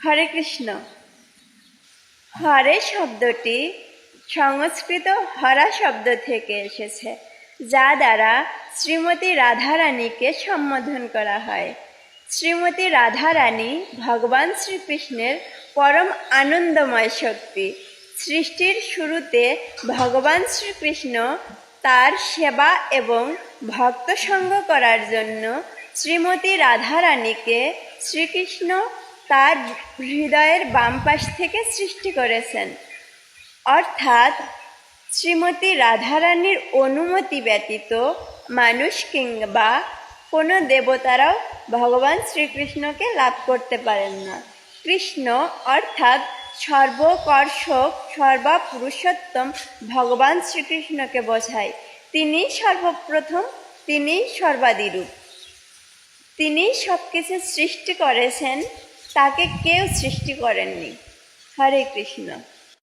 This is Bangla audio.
হরে কৃষ্ণ। হরে শব্দটি সংস্কৃত হরা শব্দ থেকে এসেছে, যা দ্বারা শ্রীমতী রাধারানীকে সম্বোধন করা হয়। শ্রীমতী রাধারানী ভগবান শ্রীকৃষ্ণের পরম আনন্দময় শক্তি। সৃষ্টির শুরুতে ভগবান শ্রীকৃষ্ণ তার সেবা এবং ভক্ত সঙ্গ করার জন্য শ্রীমতী রাধারানীকে শ্রীকৃষ্ণ তার হৃদয়ের বাম পাশ থেকে সৃষ্টি করেছেন, অর্থাৎ শ্রীমতী রাধারানীর অনুমতি ব্যতীত মানুষ কিংবা কোনো দেবতারাও ভগবান শ্রীকৃষ্ণকে লাভ করতে পারেন না। কৃষ্ণ অর্থাৎ সর্বকর্ষক সর্বপুরুষোত্তম ভগবান শ্রীকৃষ্ণকে বোঝায়। তিনি সর্বপ্রথম, তিনি সর্বাদিরূপ, তিনি সব কিছু সৃষ্টি করেছেন, তাকে কেউ সৃষ্টি করেননি। হরে কৃষ্ণ।